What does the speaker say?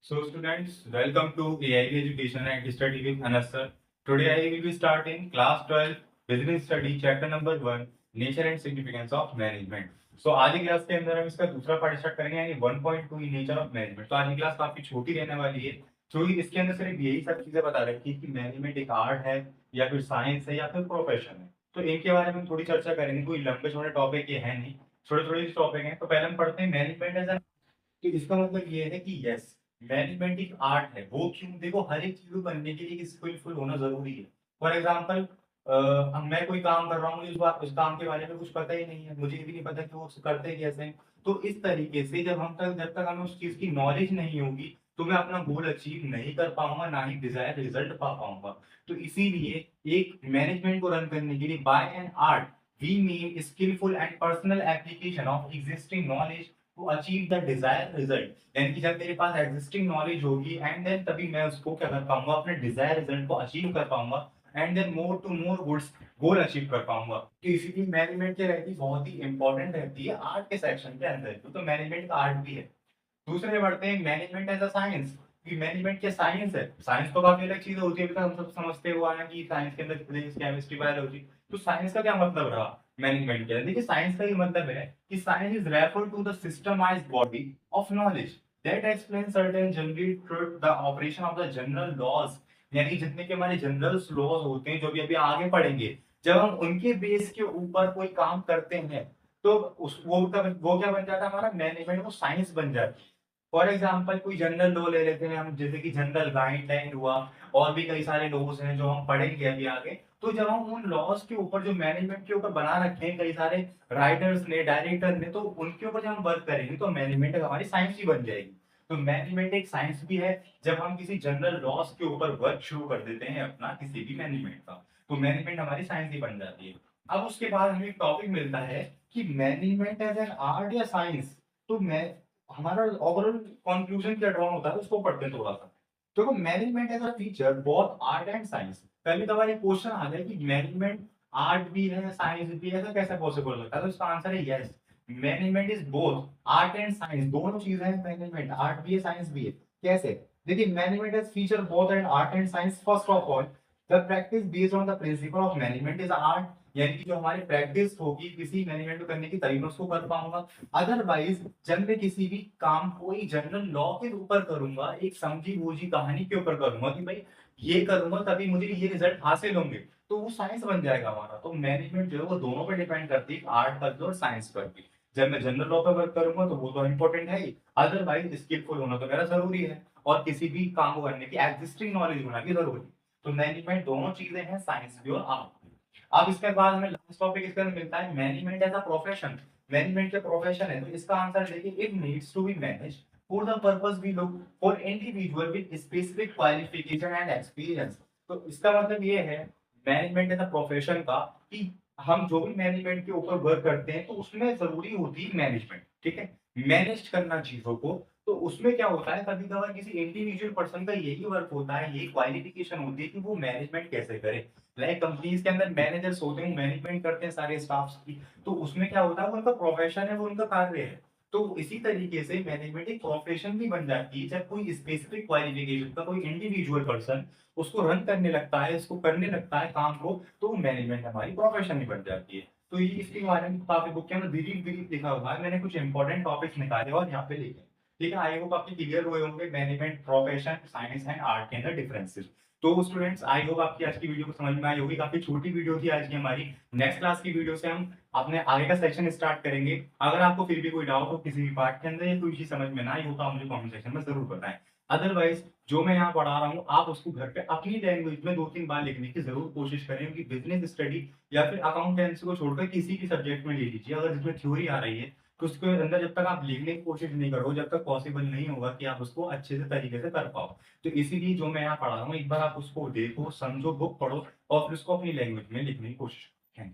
So students, welcome to AIB Education and Study with Anas sir. Today I will be starting class 12 Business Study chapter number 1 Nature and Significance of Management. So आज की class के अंदर हम इसका दूसरा part start करेंगे यानी 1.2 nature of management. तो आज की क्लास काफी छोटी रहने वाली है क्योंकि इसके अंदर सिर्फ यही सब चीजें बता रखी है कि मैनेजमेंट एक आर्ट है या फिर साइंस है या फिर प्रोफेशन है। तो इनके बारे में थोड़ी चर्चा करेंगे। कोई लंबे छोटे टॉपिक ये है नहीं, छोटे छोटे टॉपिक हैं। तो पहले हम पढ़ते हैं मैनेजमेंट एज। तो इसका मतलब ये है कि यस, मैनेजमेंट एक आर्ट है। वो क्यों? देखो, हर एक चीज बनने के लिए स्किलफुल होना जरूरी है। फॉर एग्जाम्पल, मैं कोई काम कर रहा हूँ, मुझे उस काम के बारे में कुछ पता ही नहीं है, मुझे ये भी नहीं पता कि वो करते कैसे हैं। तो इस तरीके से जब तक हमें उस चीज की नॉलेज नहीं होगी तो मैं अपना गोल अचीव नहीं कर पाऊंगा, ना ही डिजायर रिजल्ट पा पाऊंगा। तो इसीलिए एक मैनेजमेंट को रन करने के लिए by an art we mean skillful and personal application of existing knowledge to achieve the desire result. यानी कि जब मेरे पास एग्जिस्टिंग नॉलेज होगी एंड देन तभी मैं उसको क्या कर पाऊंगा, अपने डिजायर रिजल्ट को अचीव कर पाऊंगा and then more to more goods goal achieve कर पाऊंगा। तो इसीलिए मैनेजमेंट क्या रहती है, बहुत ही इंपॉर्टेंट रहती है आर्ट के सेक्शन के अंदर। तो मैनेजमेंट का आर्ट भी है। दूसरे बढ़ते हैं मैनेजमेंट एज अ साइंस। कि मैनेजमेंट क्या साइंस है? साइंस तो काफी अलग चीज होती है, अभी तक हम सब समझते हुआ है कि साइंस के अंदर फिजिक्स केमिस्ट्री बायोलॉजी। तो साइंस का क्या मतलब रहा मैनेजमेंट के? देखिए, साइंस का ये मतलब है कि science is refer to the systematized body of knowledge that explain certain general truth the operation of the general laws. यानी जितने के हमारे जनरल लॉज होते हैं, जो भी अभी आगे पढ़ेंगे, जब हम उनके बेस के ऊपर कोई काम करते हैं तो उस वो क्या बन जाता है हमारा मैनेजमेंट, वो साइंस बन जाती है। फॉर एग्जाम्पल, कोई जनरल लॉ ले लेते हैं हम, जैसे कि जनरल गाइडलाइन हुआ, और भी कई सारे लॉज हैं जो हम पढ़ेंगे अभी आगे। तो जब हम उन लॉज के ऊपर जो मैनेजमेंट के ऊपर बना रखे हैं कई सारे राइटर्स ने, डायरेक्टर ने, तो उनके ऊपर जब हम वर्क करेंगे तो मैनेजमेंट हमारी साइंस ही बन जाएगी। तो मैनेजमेंट एक साइंस भी है जब हम किसी जनरल लॉज के ऊपर वर्क शुरू कर देते हैं अपना किसी भी मैनेजमेंट का, तो मैनेजमेंट हमारी साइंस ही बन जाती है। अब उसके बाद हमें एक टॉपिक मिलता है कि मैनेजमेंट एज एन आर्ट या साइंस। तो मैं हमारा ओवरऑल कंक्लूजन क्या ड्रॉ होता है उसको पढ़ते हैं थोड़ा सा। देखो, management as a feature both art and science. कभी कभार एक क्वेश्चन आ जाए कि मैनेजमेंट आर्ट भी है साइंस भी है, ऐसा कैसे पॉसिबल होता है? तो इसका आंसर है yes, management is both art and science. दोनों चीजें हैं, मैनेजमेंट आर्ट भी है साइंस भी है। कैसे? देखिए, management as feature both and art and science. First of all, the practice based on the principle of management is art. यानी कि जो हमारी प्रैक्टिस होगी किसी मैनेजमेंट को करने की, तभी मैं उसको कर पाऊंगा। अदरवाइज जब मैं किसी भी काम को एक जनरल लॉ के ऊपर करूंगा, एक समझी बूझी कहानी के ऊपर करूंगा कि भाई ये करूंगा तभी मुझे ये रिजल्ट हासिल होंगे, तो वो साइंस बन जाएगा हमारा। तो मैनेजमेंट जो है वो दोनों पर डिपेंड करती है, आर्ट पर भी और साइंस पर भी। जब मैं जनरल लॉ पर वर्क करूंगा तो वो तो इंपॉर्टेंट है ही, अदरवाइज स्किलफुल होना तो मेरा जरूरी है, और किसी भी काम को करने की एग्जिस्टिंग नॉलेज होना भी जरूरी है। तो मैनेजमेंट दोनों चीजें हैं, साइंस भी और आर्ट भी। अब इसके बाद हमें लास्ट टॉपिक इसके अंदर मिलता है management as a profession. Management के प्रोफेशन है, तो इसका आंसर देखिए, it needs to be manage for the purpose we look for individual with specific qualification and experience. तो इसका मतलब ये है मैनेजमेंट एज अ प्रोफेशन का कि हम जो भी मैनेजमेंट के ऊपर वर्क करते हैं तो उसमें जरूरी होती है मैनेजमेंट, ठीक है, मैनेज करना चीजों को। तो उसमें क्या होता है, कभी कभार किसी इंडिविजुअल पर्सन का यही वर्क होता है, यही क्वालिफिकेशन होती है कि वो मैनेजमेंट कैसे करे। लाइक कंपनीज के अंदर मैनेजर्स होते हैं, मैनेजमेंट करते हैं सारे स्टाफ्स की। तो उसमें क्या होता है, वो उनका प्रोफेशन है, वो उनका कार्य है। तो इसी तरीके से मैनेजमेंट एक प्रोफेशन भी बन जाती है जब कोई स्पेसिफिक क्वालिफिकेशन का कोई इंडिविजुअल पर्सन उसको रन करने लगता है, इसको करने लगता है काम को, तो मैनेजमेंट हमारी प्रोफेशन ही बन जाती है। तो ये इसके बारे में काफी बुक के अंदर ब्रीफ ब्रीफ लिखा हुआ है, मैंने कुछ इंपॉर्टेंट टॉपिक्स निकाले और यहाँ पे लिखे। ठीक है, आई होप आपके क्लियर हुए होंगे management, profession, science and art के अंदर डिफरेंसेस। तो स्टूडेंट्स, आई होप आपकी आज की वीडियो को समझ में आई होगी। काफी छोटी वीडियो थी आज की हमारी। नेक्स्ट क्लास की वीडियो से हम अपने आगे का सेक्शन स्टार्ट करेंगे। अगर आपको फिर भी कोई डाउट हो किसी भी पार्ट के अंदर या कोई चीज समझ में ना आई हो तो आप मुझे कमेंट सेक्शन में जरूर बताएं। अदरवाइज जो मैं यहाँ पढ़ा रहा हूँ आप उसको घर पे अपनी लैंग्वेज में 2-3 बार लिखने की जरूर कोशिश करें, क्योंकि बिजनेस स्टडी या फिर अकाउंटेंसी को छोड़कर किसी भी सब्जेक्ट में ले लीजिए, अगर जिसमें थ्योरी आ रही है तो उसके अंदर जब तक आप लिखने की कोशिश नहीं करो, जब तक पॉसिबल नहीं होगा कि आप उसको अच्छे से तरीके से कर पाओ। तो इसीलिए जो मैं यहाँ पढ़ा रहा हूँ, एक बार आप उसको देखो, समझो, बुक पढ़ो और फिर उसको अपनी लैंग्वेज में लिखने की कोशिश करो।